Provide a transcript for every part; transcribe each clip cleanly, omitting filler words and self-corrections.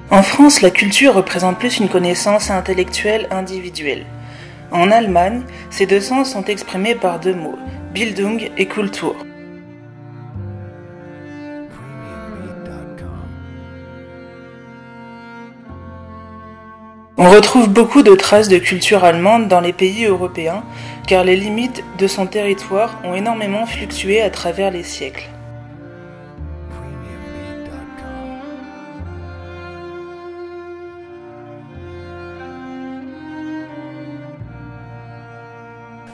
En France, la culture représente plus une connaissance intellectuelle individuelle. En Allemagne, ces deux sens sont exprimés par deux mots, Bildung et Kultur. On retrouve beaucoup de traces de culture allemande dans les pays européens, car les limites de son territoire ont énormément fluctué à travers les siècles.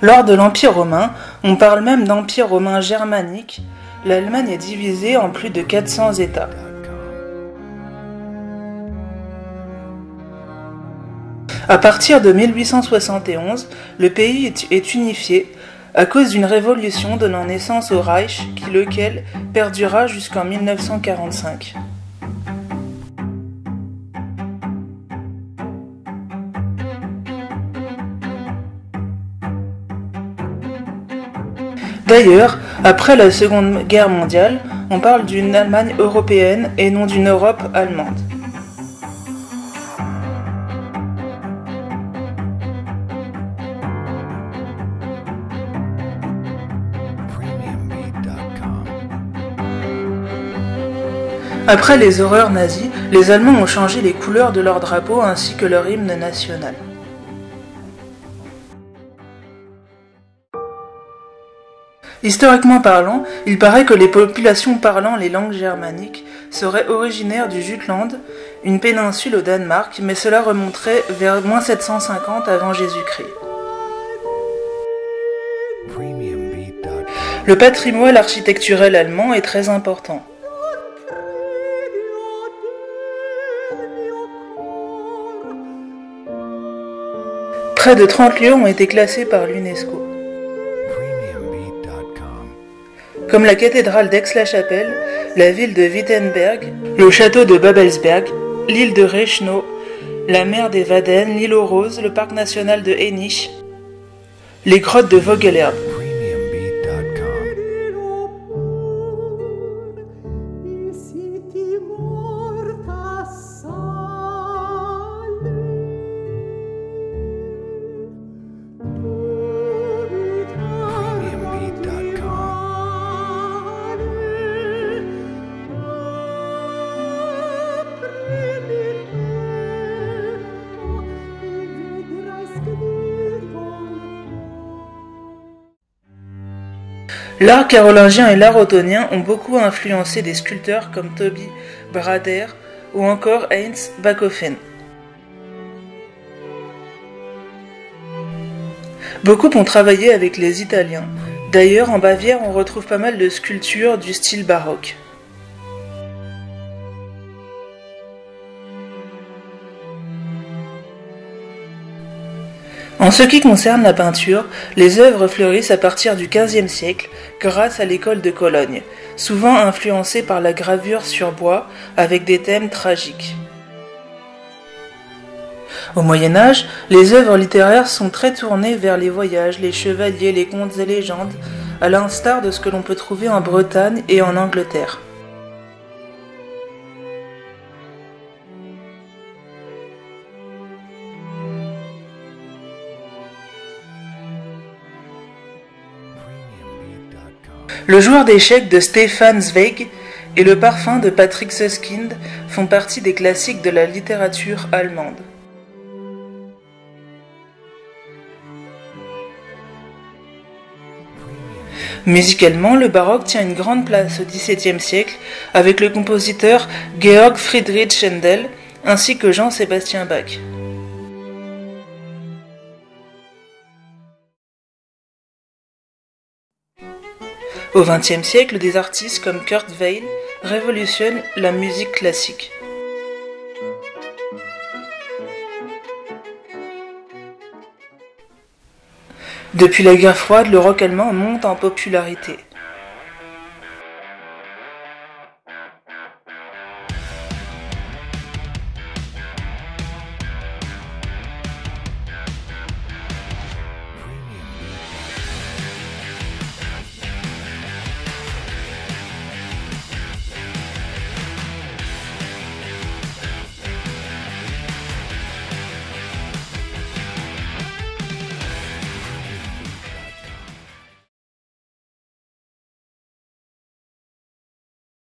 Lors de l'Empire romain, on parle même d'Empire romain germanique. L'Allemagne est divisée en plus de 400 États. À partir de 1871, le pays est unifié à cause d'une révolution donnant naissance au Reich, lequel perdura jusqu'en 1945. D'ailleurs, après la Seconde Guerre mondiale, on parle d'une Allemagne européenne et non d'une Europe allemande. Après les horreurs nazies, les Allemands ont changé les couleurs de leur drapeau ainsi que leur hymne national. Historiquement parlant, il paraît que les populations parlant les langues germaniques seraient originaires du Jutland, une péninsule au Danemark, mais cela remonterait vers -750 avant Jésus-Christ. Le patrimoine architecturel allemand est très important. Près de 30 lieux ont été classés par l'UNESCO, comme la cathédrale d'Aix-la-Chapelle, la ville de Wittenberg, le château de Babelsberg, l'île de Reichenau, la mer des Waden, l'île aux Roses, le parc national de Hainich, les grottes de Vogelherbe. L'art carolingien et l'art ottonien ont beaucoup influencé des sculpteurs comme Toby Brader ou encore Heinz Backhofen. Beaucoup ont travaillé avec les Italiens. D'ailleurs, en Bavière, on retrouve pas mal de sculptures du style baroque. En ce qui concerne la peinture, les œuvres fleurissent à partir du XVe siècle grâce à l'école de Cologne, souvent influencée par la gravure sur bois avec des thèmes tragiques. Au Moyen-Âge, les œuvres littéraires sont très tournées vers les voyages, les chevaliers, les contes et légendes, à l'instar de ce que l'on peut trouver en Bretagne et en Angleterre. Le joueur d'échecs de Stefan Zweig et le parfum de Patrick Süskind font partie des classiques de la littérature allemande. Musicalement, le baroque tient une grande place au XVIIe siècle avec le compositeur Georg Friedrich Händel ainsi que Jean-Sébastien Bach. Au XXe siècle, des artistes comme Kurt Weill révolutionnent la musique classique. Depuis la guerre froide, le rock allemand monte en popularité.